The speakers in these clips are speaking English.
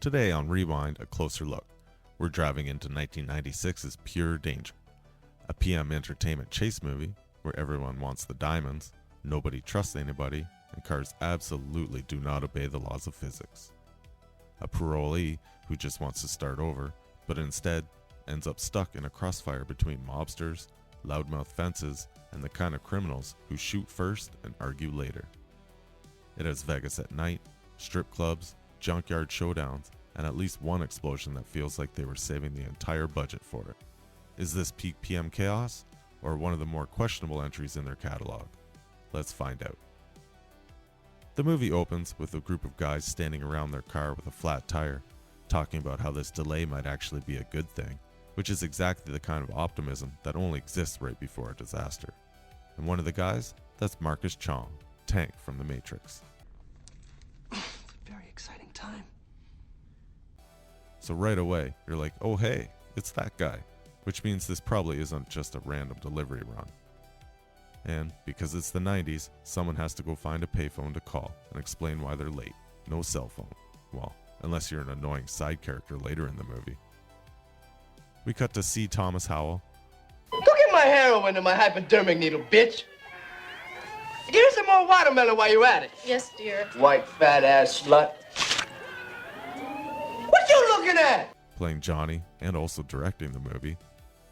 Today on Rewind, a closer look. We're driving into 1996's Pure Danger, a PM Entertainment chase movie where everyone wants the diamonds, nobody trusts anybody, and cars absolutely do not obey the laws of physics. A parolee who just wants to start over, but instead ends up stuck in a crossfire between mobsters, loudmouth fences, and the kind of criminals who shoot first and argue later. It has Vegas at night, strip clubs, junkyard showdowns, and at least one explosion that feels like they were saving the entire budget for it. Is this peak PM chaos, or one of the more questionable entries in their catalog? Let's find out. The movie opens with a group of guys standing around their car with a flat tire, talking about how this delay might actually be a good thing, which is exactly the kind of optimism that only exists right before a disaster. And one of the guys, that's Marcus Chong, Tank from The Matrix. Very exciting time. So right away, you're like, oh hey, it's that guy, which means this probably isn't just a random delivery run. And because it's the 90s, someone has to go find a payphone to call and explain why they're late. No cell phone. Well, unless you're an annoying side character later in the movie. We cut to C. Thomas Howell. Go get my heroin and my hypodermic needle, bitch. Give me some more watermelon while you're at it. Yes, dear. White fat ass slut. What you looking at? Playing Johnny and also directing the movie.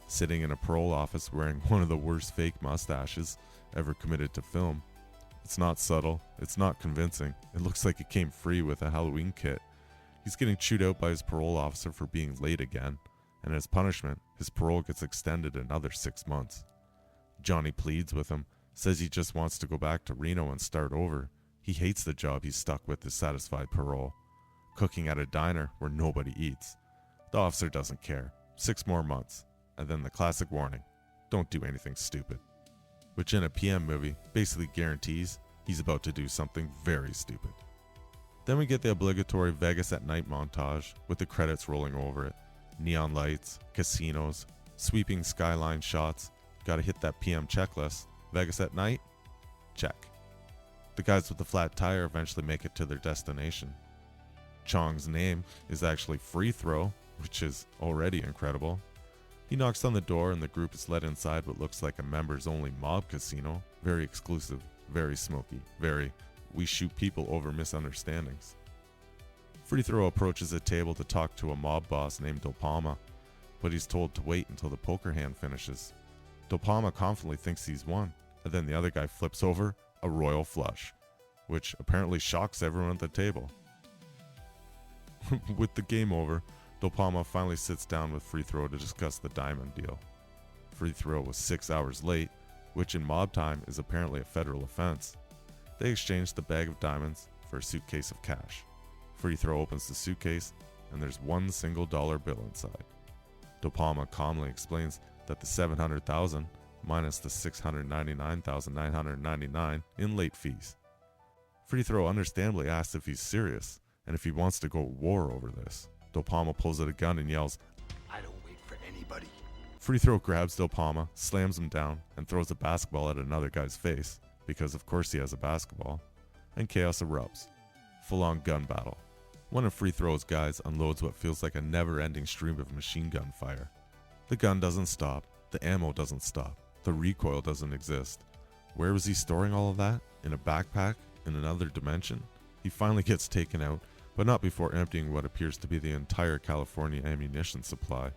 Sitting in a parole office wearing one of the worst fake mustaches ever committed to film. It's not subtle, it's not convincing, it looks like it came free with a Halloween kit. He's getting chewed out by his parole officer for being late again, and as punishment, his parole gets extended another 6 months. Johnny pleads with him, says he just wants to go back to Reno and start over. He hates the job he's stuck with his satisfied parole. Cooking at a diner where nobody eats. The officer doesn't care. 6 more months. And then the classic warning, don't do anything stupid. Which in a PM movie basically guarantees he's about to do something very stupid. Then we get the obligatory Vegas at night montage with the credits rolling over it. Neon lights, casinos, sweeping skyline shots. Gotta hit that PM checklist. Vegas at night? Check. The guys with the flat tire eventually make it to their destination. Chong's name is actually Free Throw, which is already incredible. He knocks on the door and the group is led inside what looks like a members only mob casino. Very exclusive, very smoky, very we shoot people over misunderstandings. Free Throw approaches a table to talk to a mob boss named Dopalma, but he's told to wait until the poker hand finishes. Dopalma confidently thinks he's won, and then the other guy flips over a royal flush, which apparently shocks everyone at the table. With the game over, Dopalma finally sits down with Free Throw to discuss the diamond deal. Free Throw was 6 hours late, which in mob time is apparently a federal offense. They exchange the bag of diamonds for a suitcase of cash. Free Throw opens the suitcase, and there's one single dollar bill inside. Dopalma calmly explains that the $700,000 minus the $699,999 in late fees. Free Throw understandably asks if he's serious, and if he wants to go to war over this. Dopalma pulls out a gun and yells, I don't wait for anybody. Free Throw grabs Dopalma, slams him down, and throws a basketball at another guy's face, because of course he has a basketball, and chaos erupts. Full-on gun battle. One of Free Throw's guys unloads what feels like a never-ending stream of machine gun fire. The gun doesn't stop, the ammo doesn't stop, the recoil doesn't exist. Where was he storing all of that? In a backpack? In another dimension? He finally gets taken out, but not before emptying what appears to be the entire California ammunition supply.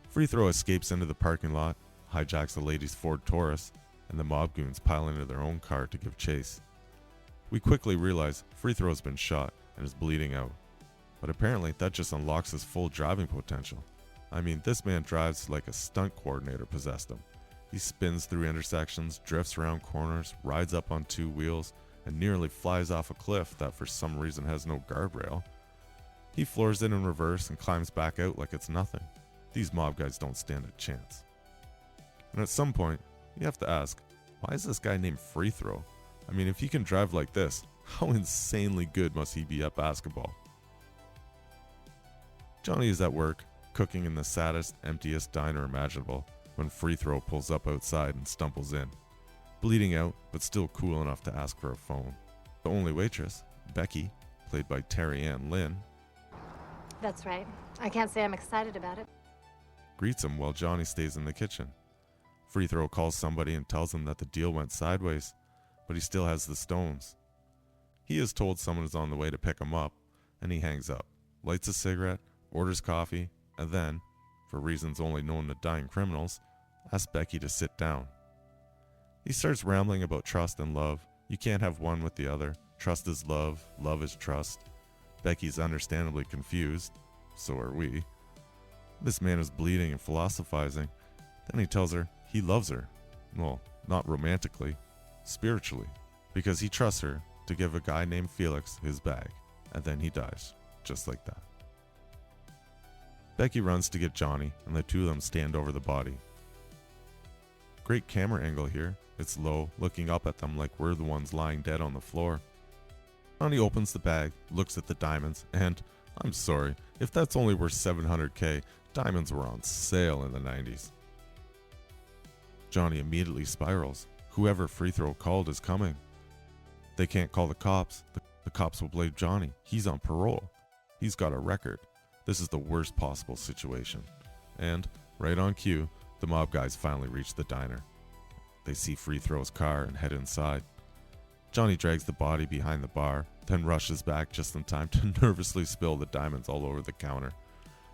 Free Throw escapes into the parking lot, hijacks the lady's Ford Taurus, and the mob goons pile into their own car to give chase. We quickly realize Free Throw has been shot and is bleeding out, but apparently that just unlocks his full driving potential. I mean, this man drives like a stunt coordinator possessed him. He spins through intersections, drifts around corners, rides up on 2 wheels, and nearly flies off a cliff that for some reason has no guardrail. He floors it in reverse and climbs back out like it's nothing. These mob guys don't stand a chance. And at some point, you have to ask, why is this guy named Free Throw? I mean, if he can drive like this, how insanely good must he be at basketball? Johnny is at work, cooking in the saddest, emptiest diner imaginable, when Free Throw pulls up outside and stumbles in. Bleeding out, but still cool enough to ask for a phone. The only waitress, Becky, played by Terry Ann Lynn, That's right. I can't say I'm excited about it. Greets him while Johnny stays in the kitchen. Free Throw calls somebody and tells him that the deal went sideways, but he still has the stones. He is told someone is on the way to pick him up, and he hangs up, lights a cigarette, orders coffee, and then, for reasons only known to dying criminals, asks Becky to sit down. He starts rambling about trust and love. You can't have one with the other. Trust is love, love is trust. Becky's understandably confused. So are we. This man is bleeding and philosophizing. Then he tells her he loves her. Well, not romantically, spiritually, because he trusts her to give a guy named Felix his bag, and then he dies, just like that. Becky runs to get Johnny, and the two of them stand over the body. Great camera angle here. It's low, looking up at them like we're the ones lying dead on the floor. Johnny opens the bag, looks at the diamonds, and, I'm sorry, if that's only worth $700K, diamonds were on sale in the 90s. Johnny immediately spirals. Whoever Free Throw called is coming. They can't call the cops. The cops will blame Johnny. He's on parole. He's got a record. This is the worst possible situation. And, right on cue, the mob guys finally reach the diner. They see Free Throw's car and head inside. Johnny drags the body behind the bar, then rushes back just in time to nervously spill the diamonds all over the counter.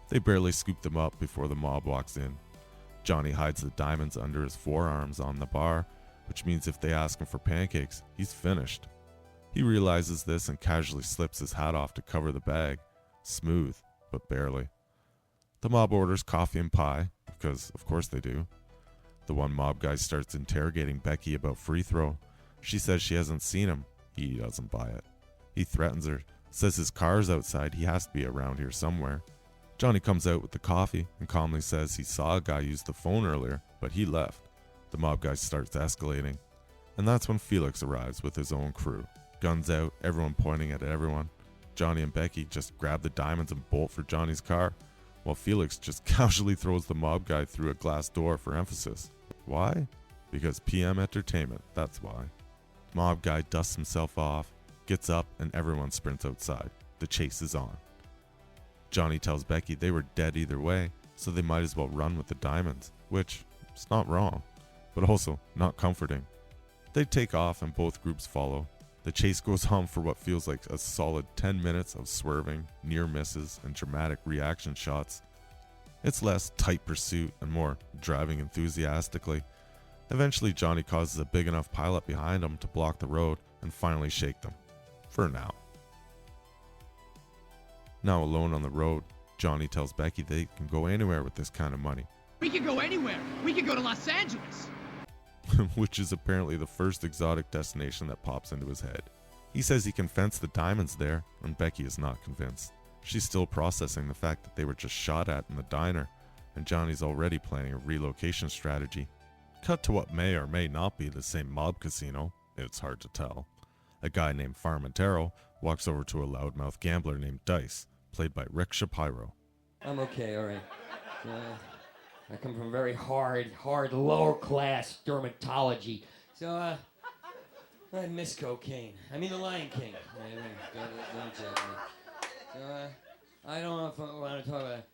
They barely scoop them up before the mob walks in. Johnny hides the diamonds under his forearms on the bar, which means if they ask him for pancakes, he's finished. He realizes this and casually slips his hat off to cover the bag. Smooth, but barely. The mob orders coffee and pie, because of course they do. The one mob guy starts interrogating Becky about Free Throw. She says she hasn't seen him. He doesn't buy it. He threatens her, says his car's outside, he has to be around here somewhere. Johnny comes out with the coffee and calmly says he saw a guy use the phone earlier, but he left. The mob guy starts escalating. And that's when Felix arrives with his own crew. Guns out, everyone pointing at everyone. Johnny and Becky just grab the diamonds and bolt for Johnny's car, while Felix just casually throws the mob guy through a glass door for emphasis. Why? Because PM Entertainment, that's why. Mob guy dusts himself off, gets up, and everyone sprints outside. The chase is on. Johnny tells Becky they were dead either way, so they might as well run with the diamonds, which is not wrong, but also not comforting. They take off and both groups follow. The chase goes on for what feels like a solid 10 minutes of swerving, near misses, and dramatic reaction shots. It's less tight pursuit and more driving enthusiastically. Eventually, Johnny causes a big enough pileup behind him to block the road and finally shake them. For now. Now alone on the road, Johnny tells Becky they can go anywhere with this kind of money. We can go anywhere. We can go to Los Angeles. Which is apparently the first exotic destination that pops into his head. He says he can fence the diamonds there, and Becky is not convinced. She's still processing the fact that they were just shot at in the diner, and Johnny's already planning a relocation strategy. Cut to what may or may not be the same mob casino, it's hard to tell. A guy named Farmentero walks over to a loudmouth gambler named Dice, played by Rick Shapiro. I'm okay, alright. I come from very hard, lower class dermatology. So, I miss cocaine. I mean the Lion King. Don't judge me. So, I don't know if I want to talk about it.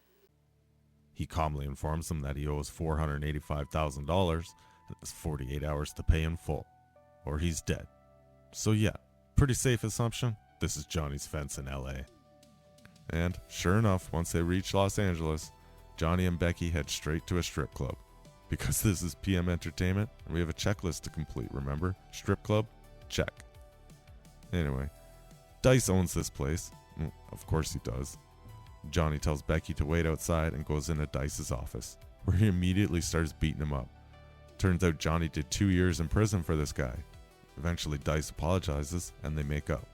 He calmly informs them that he owes $485,000 and has 48 hours to pay in full, or he's dead. So yeah, pretty safe assumption, this is Johnny's fence in LA. And sure enough, once they reach Los Angeles, Johnny and Becky head straight to a strip club. Because this is PM Entertainment, and we have a checklist to complete, remember? Strip club? Check. Anyway, Dice owns this place. Of course he does. Johnny tells Becky to wait outside and goes into Dice's office, where he immediately starts beating him up. Turns out Johnny did 2 years in prison for this guy. Eventually Dice apologizes and they make up.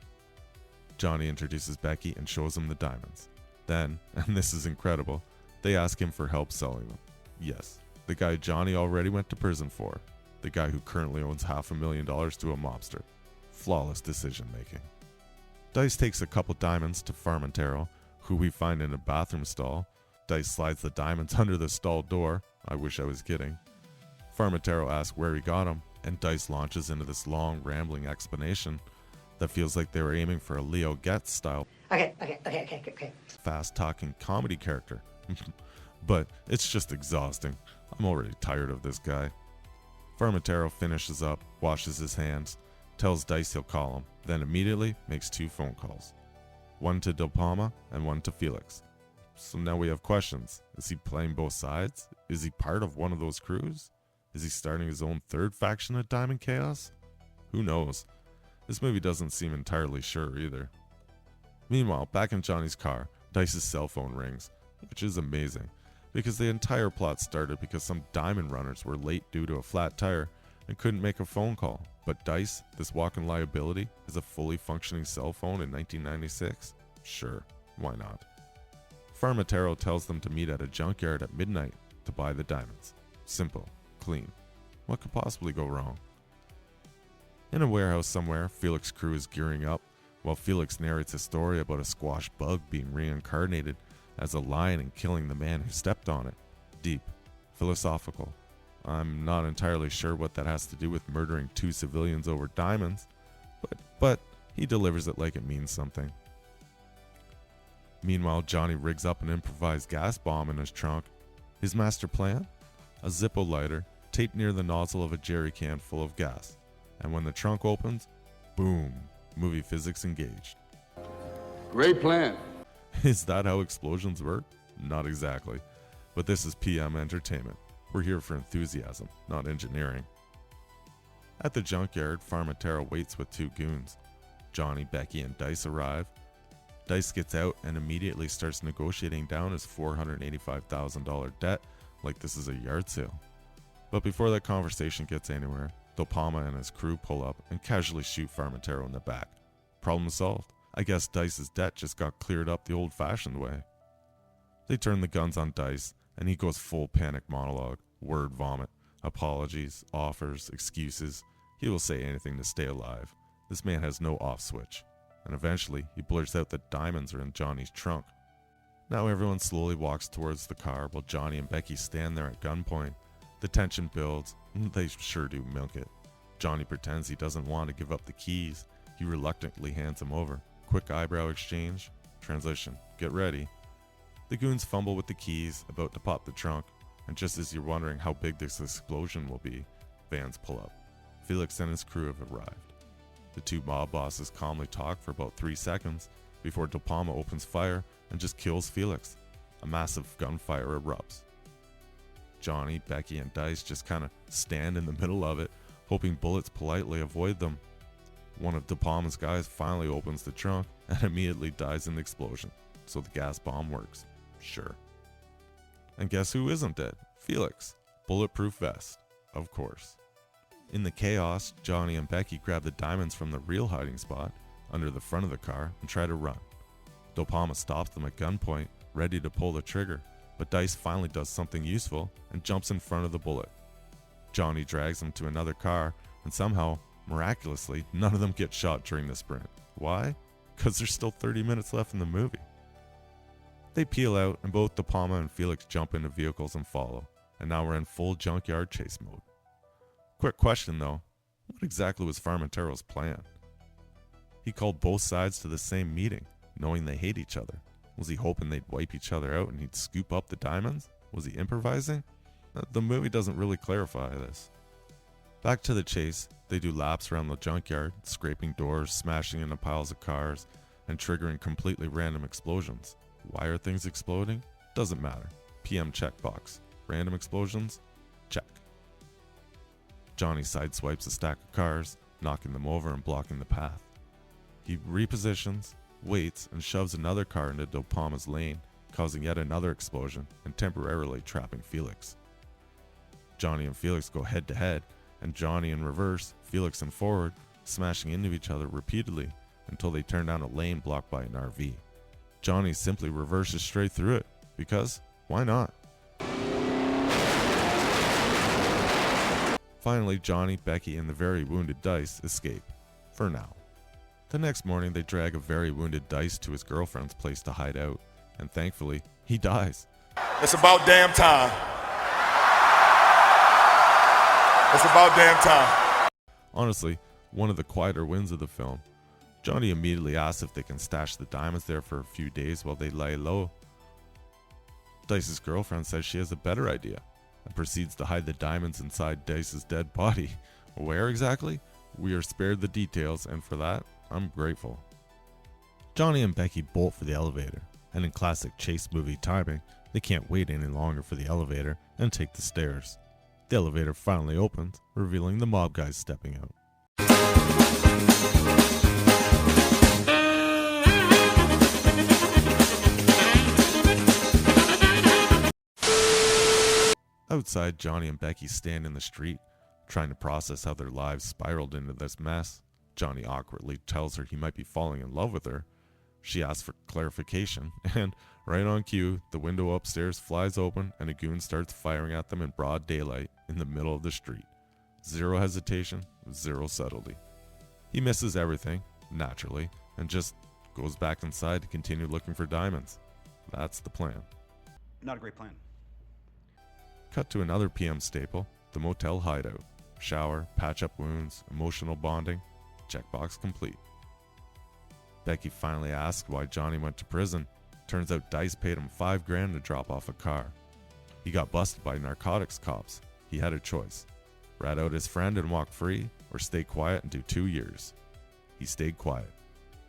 Johnny introduces Becky and shows him the diamonds. Then, and this is incredible, they ask him for help selling them. Yes, the guy Johnny already went to prison for. The guy who currently owns $500,000 to a mobster. Flawless decision making. Dice takes a couple diamonds to Farmentero, who we find in a bathroom stall. Dice slides the diamonds under the stall door. I wish I was kidding. Farmentero asks where he got them, and Dice launches into this long, rambling explanation that feels like they were aiming for a Leo Getz style. Okay. Fast-talking comedy character. But it's just exhausting. I'm already tired of this guy. Farmatero finishes up, washes his hands, tells Dice he'll call him, then immediately makes 2 phone calls. One to De Palma and one to Felix. So now we have questions. Is he playing both sides? Is he part of one of those crews? Is he starting his own third faction at Diamond Chaos? Who knows? This movie doesn't seem entirely sure either. Meanwhile, back in Johnny's car, Dice's cell phone rings, which is amazing, because the entire plot started because some diamond runners were late due to a flat tire and couldn't make a phone call. But Dice, this walking liability, has a fully functioning cell phone in 1996? Sure, why not? Farmatero tells them to meet at a junkyard at midnight to buy the diamonds. Simple, clean. What could possibly go wrong? In a warehouse somewhere, Felix's crew is gearing up, while Felix narrates a story about a squash bug being reincarnated as a lion and killing the man who stepped on it. Deep, philosophical. I'm not entirely sure what that has to do with murdering 2 civilians over diamonds, but he delivers it like it means something. Meanwhile, Johnny rigs up an improvised gas bomb in his trunk. His master plan? A Zippo lighter taped near the nozzle of a jerry can full of gas. And when the trunk opens, boom, movie physics engaged. Great plan. Is that how explosions work? Not exactly. But this is PM Entertainment. We're here for enthusiasm, not engineering. At the junkyard, Farmatero waits with 2 goons. Johnny, Becky, and Dice arrive. Dice gets out and immediately starts negotiating down his $485,000 debt like this is a yard sale. But before that conversation gets anywhere, De Palma and his crew pull up and casually shoot Farmatero in the back. Problem solved. I guess Dice's debt just got cleared up the old-fashioned way. They turn the guns on Dice, and he goes full panic monologue, word vomit, apologies, offers, excuses. He will say anything to stay alive. This man has no off switch. And eventually, he blurts out that diamonds are in Johnny's trunk. Now everyone slowly walks towards the car while Johnny and Becky stand there at gunpoint. The tension builds. They sure do milk it. Johnny pretends he doesn't want to give up the keys. He reluctantly hands them over. Quick eyebrow exchange. Transition. Get ready. The goons fumble with the keys, about to pop the trunk, and just as you're wondering how big this explosion will be, vans pull up. Felix and his crew have arrived. The 2 mob bosses calmly talk for about 3 seconds before De Palma opens fire and just kills Felix. A massive gunfire erupts. Johnny, Becky, and Dice just kind of stand in the middle of it, hoping bullets politely avoid them. One of De Palma's guys finally opens the trunk and immediately dies in the explosion, so the gas bomb works. Sure. And guess who isn't dead? Felix. Bulletproof vest. Of course. In the chaos, Johnny and Becky grab the diamonds from the real hiding spot, under the front of the car, and try to run. De Palma stops them at gunpoint, ready to pull the trigger, but Dice finally does something useful and jumps in front of the bullet. Johnny drags them to another car, and somehow, miraculously, none of them get shot during the sprint. Why? Because there's still 30 minutes left in the movie. They peel out, and both De Palma and Felix jump into vehicles and follow, and now we're in full junkyard chase mode. Quick question though, what exactly was Farmatero's plan? He called both sides to the same meeting, knowing they hate each other. Was he hoping they'd wipe each other out and he'd scoop up the diamonds? Was he improvising? The movie doesn't really clarify this. Back to the chase, they do laps around the junkyard, scraping doors, smashing into piles of cars, and triggering completely random explosions. Why are things exploding? Doesn't matter. PM checkbox. Random explosions? Check. Johnny sideswipes a stack of cars, knocking them over and blocking the path. He repositions, waits, and shoves another car into De Palma's lane, causing yet another explosion and temporarily trapping Felix. Johnny and Felix go head to head, and Johnny in reverse, Felix in forward, smashing into each other repeatedly until they turn down a lane blocked by an RV. Johnny simply reverses straight through it, because why not? Finally, Johnny, Becky, and the very wounded Dice escape. For now. The next morning, they drag a very wounded Dice to his girlfriend's place to hide out, and thankfully, he dies. It's about damn time. It's about damn time. Honestly, one of the quieter wins of the film. Johnny immediately asks if they can stash the diamonds there for a few days while they lay low. Dice's girlfriend says she has a better idea and proceeds to hide the diamonds inside Dice's dead body. Where exactly? We are spared the details, and for that, I'm grateful. Johnny and Becky bolt for the elevator, and in classic chase movie timing, they can't wait any longer for the elevator and take the stairs. The elevator finally opens, revealing the mob guys stepping out. Outside, Johnny and Becky stand in the street, trying to process how their lives spiraled into this mess. Johnny awkwardly tells her he might be falling in love with her. She asks for clarification, and right on cue, the window upstairs flies open and a goon starts firing at them in broad daylight in the middle of the street. Zero hesitation, zero subtlety. He misses everything, naturally, and just goes back inside to continue looking for diamonds. That's the plan. Not a great plan. Cut to another PM staple, the motel hideout. Shower, patch up wounds, emotional bonding, checkbox complete. Becky finally asks why Johnny went to prison. Turns out Dice paid him $5,000 to drop off a car. He got busted by narcotics cops. He had a choice. Rat out his friend and walk free, or stay quiet and do 2 years. He stayed quiet.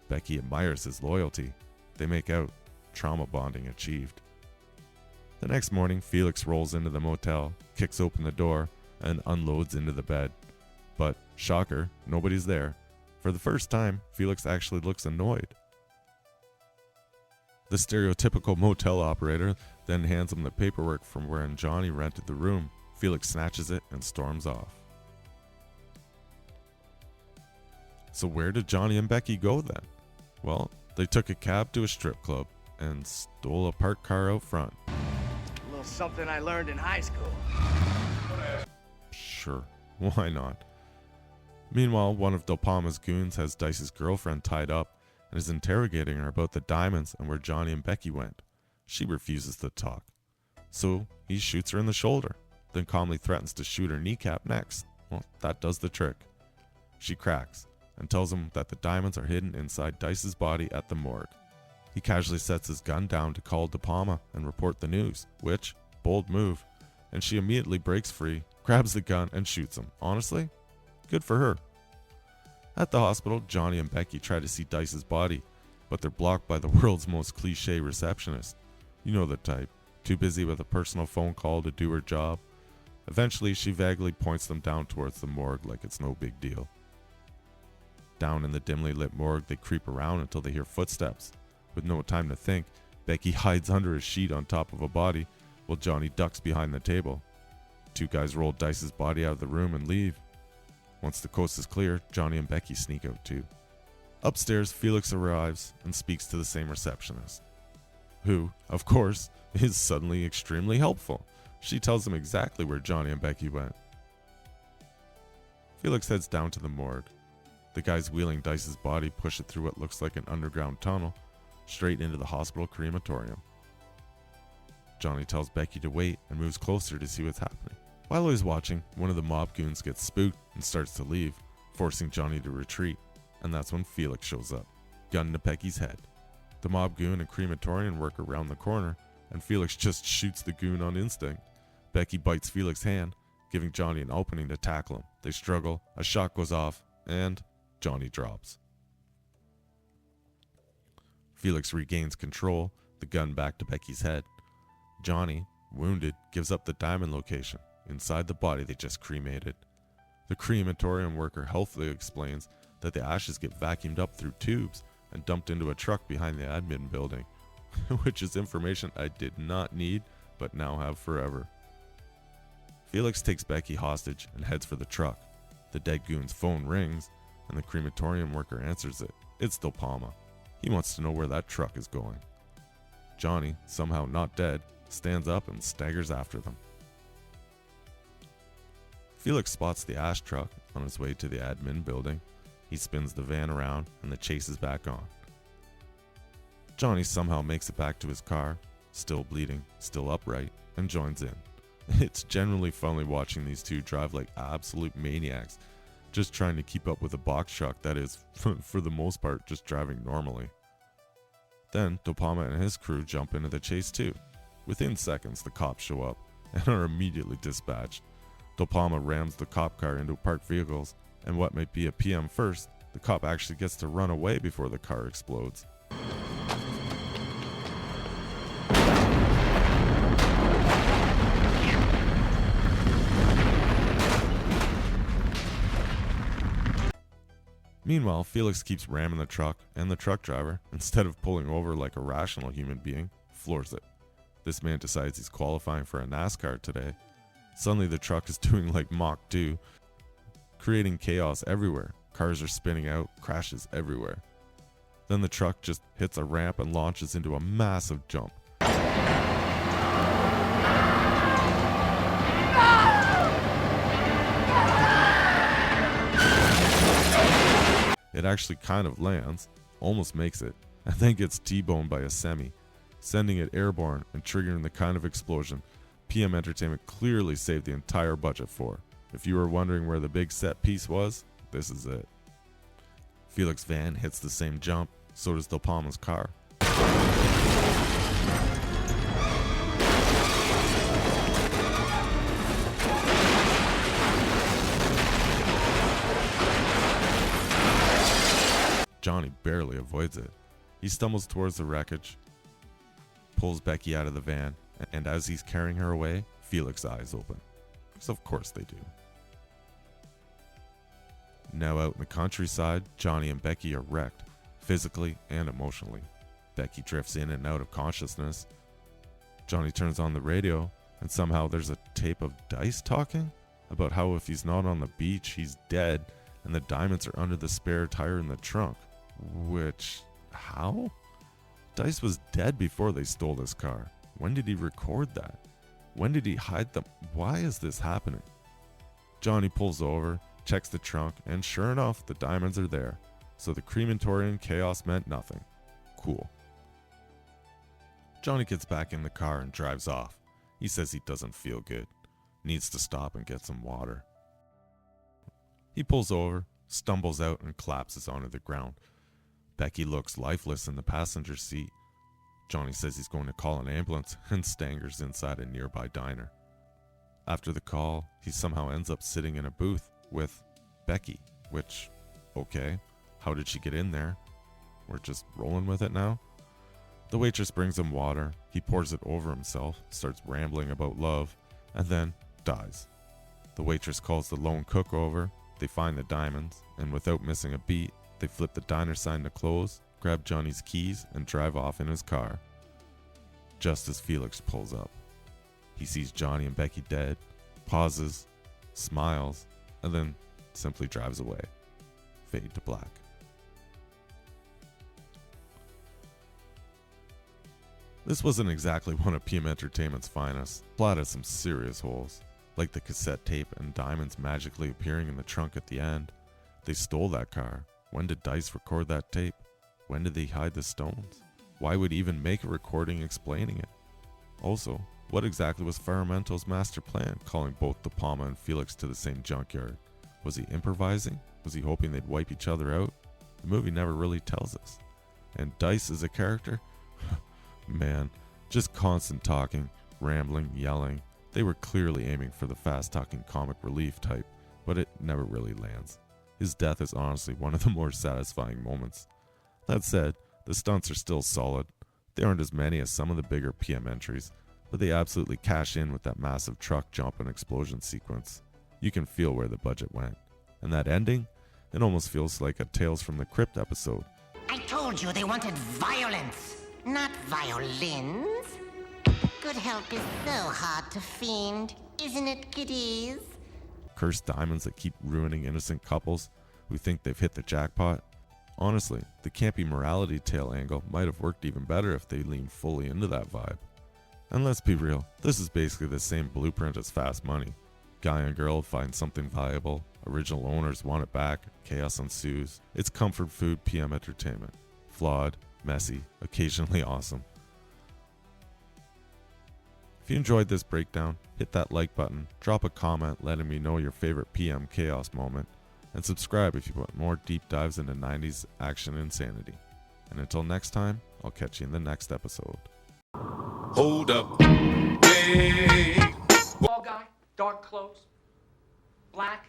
Becky admires his loyalty. They make out. Trauma bonding achieved. The next morning, Felix rolls into the motel, kicks open the door, and unloads into the bed. But, shocker, nobody's there. For the first time, Felix actually looks annoyed. The stereotypical motel operator then hands him the paperwork from wherein Johnny rented the room. Felix snatches it and storms off. So where did Johnny and Becky go then? Well, they took a cab to a strip club and stole a parked car out front. A little something I learned in high school. Sure, why not? Meanwhile, one of Del Palma's goons has Dice's girlfriend tied up and is interrogating her about the diamonds and where Johnny and Becky went. She refuses to talk. So he shoots her in the shoulder, then calmly threatens to shoot her kneecap next. Well, that does the trick. She cracks and tells him that the diamonds are hidden inside Dice's body at the morgue. He casually sets his gun down to call De Palma and report the news, which, bold move, and she immediately breaks free, grabs the gun, and shoots him. Honestly, good for her. At the hospital, Johnny and Becky try to see Dice's body, but they're blocked by the world's most cliche receptionist. You know the type, too busy with a personal phone call to do her job. Eventually, she vaguely points them down towards the morgue like it's no big deal. Down in the dimly lit morgue, they creep around until they hear footsteps. With no time to think, Becky hides under a sheet on top of a body, while Johnny ducks behind the table. Two guys roll Dice's body out of the room and leave. Once the coast is clear, Johnny and Becky sneak out too. Upstairs, Felix arrives and speaks to the same receptionist, who, of course, is suddenly extremely helpful. She tells him exactly where Johnny and Becky went. Felix heads down to the morgue. The guys wheeling Dice's body push it through what looks like an underground tunnel, straight into the hospital crematorium. Johnny tells Becky to wait and moves closer to see what's happening. While he's watching, one of the mob goons gets spooked and starts to leave, forcing Johnny to retreat, and that's when Felix shows up, gun to Becky's head. The mob goon and crematorium worker round the corner, and Felix just shoots the goon on instinct. Becky bites Felix's hand, giving Johnny an opening to tackle him. They struggle, a shot goes off, and Johnny drops. Felix regains control, the gun back to Becky's head. Johnny, wounded, gives up the diamond location, inside the body they just cremated. The crematorium worker helpfully explains that the ashes get vacuumed up through tubes and dumped into a truck behind the admin building, which is information I did not need but now have forever. Felix takes Becky hostage and heads for the truck. The dead goon's phone rings and the crematorium worker answers it. It's Del Palma. He wants to know where that truck is going. Johnny, somehow not dead, stands up and staggers after them. Felix spots the ash truck on his way to the admin building. He spins the van around and the chase is back on. Johnny somehow makes it back to his car, still bleeding, still upright, and joins in. It's generally funny watching these two drive like absolute maniacs, just trying to keep up with a box truck that is, for the most part, just driving normally. Then, De Palma and his crew jump into the chase too. Within seconds, the cops show up and are immediately dispatched. De Palma rams the cop car into parked vehicles, and what might be a PM first, the cop actually gets to run away before the car explodes. Meanwhile, Felix keeps ramming the truck, and the truck driver, instead of pulling over like a rational human being, floors it. This man decides he's qualifying for a NASCAR today. Suddenly the truck is doing like Mach 2, creating chaos everywhere. Cars are spinning out, crashes everywhere. Then the truck just hits a ramp and launches into a massive jump. It actually kind of lands, almost makes it, and then gets T-boned by a semi, sending it airborne and triggering the kind of explosion PM Entertainment clearly saved the entire budget for. If you were wondering where the big set piece was, this is it. Felix's van hits the same jump, so does De Palma's car. Johnny barely avoids it. He stumbles towards the wreckage, pulls Becky out of the van, and as he's carrying her away, Felix's eyes open. Because of course they do. Now out in the countryside, Johnny and Becky are wrecked, physically and emotionally. Becky drifts in and out of consciousness. Johnny turns on the radio, and somehow there's a tape of Dice talking about how if he's not on the beach, he's dead, and the diamonds are under the spare tire in the trunk. Which, how? Dice was dead before they stole this car. When did he record that? When did he hide them? Why is this happening? Johnny pulls over, checks the trunk, and sure enough, the diamonds are there. So the crematorium chaos meant nothing. Cool. Johnny gets back in the car and drives off. He says he doesn't feel good. Needs to stop and get some water. He pulls over, stumbles out, and collapses onto the ground. Becky looks lifeless in the passenger seat. Johnny says he's going to call an ambulance and staggers inside a nearby diner. After the call, he somehow ends up sitting in a booth with Becky, which, okay, how did she get in there? We're just rolling with it now? The waitress brings him water, he pours it over himself, starts rambling about love, and then dies. The waitress calls the lone cook over, they find the diamonds, and without missing a beat, they flip the diner sign to close, grab Johnny's keys, and drive off in his car. Just as Felix pulls up, he sees Johnny and Becky dead, pauses, smiles, and then simply drives away. Fade to black. This wasn't exactly one of PM Entertainment's finest. Plot had some serious holes, like the cassette tape and diamonds magically appearing in the trunk at the end. They stole that car. When did Dice record that tape? When did they hide the stones? Why would he even make a recording explaining it? Also, what exactly was Faramento's master plan, calling both De Palma and Felix to the same junkyard? Was he improvising? Was he hoping they'd wipe each other out? The movie never really tells us. And Dice as a character? Man, just constant talking, rambling, yelling. They were clearly aiming for the fast-talking comic relief type, but it never really lands. His death is honestly one of the more satisfying moments. That said, the stunts are still solid. They aren't as many as some of the bigger PM entries, but they absolutely cash in with that massive truck jump and explosion sequence. You can feel where the budget went. And that ending? It almost feels like a Tales from the Crypt episode. I told you they wanted violence, not violins. Good help is so hard to find, isn't it, kiddies? Cursed diamonds that keep ruining innocent couples who think they've hit the jackpot. Honestly, the campy morality tale angle might have worked even better if they leaned fully into that vibe. And let's be real, this is basically the same blueprint as Fast Money. Guy and girl find something valuable, original owners want it back, chaos ensues. It's comfort food PM Entertainment. Flawed, messy, occasionally awesome. If you enjoyed this breakdown, hit that like button, drop a comment letting me know your favorite PM chaos moment. And subscribe if you want more deep dives into 90s action insanity. And until next time, I'll catch you in the next episode. Hold up. Hey. Tall guy, dark clothes, black.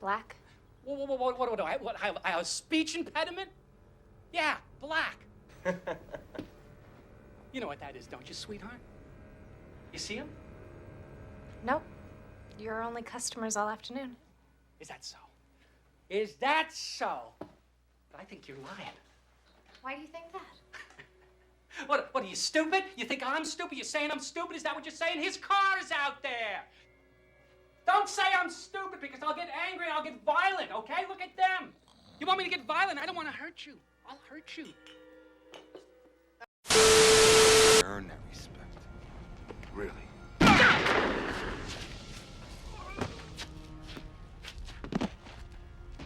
Black? What do I have a speech impediment? Yeah, black. You know what that is, don't you, sweetheart? You see him? Nope. You're only customers all afternoon. Is that so? Is that so? But I think you're lying. Why do you think that? What are you, stupid? You think I'm stupid? You're saying I'm stupid? Is that what you're saying? His car is out there. Don't say I'm stupid because I'll get angry and I'll get violent, okay? Look at them. You want me to get violent? I don't want to hurt you. I'll hurt you. Earn that respect. Really.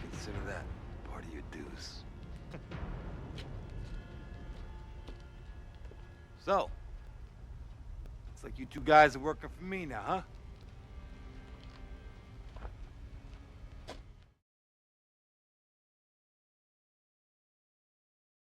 Consider that part of your dues. So, looks like you two guys are working for me now, huh?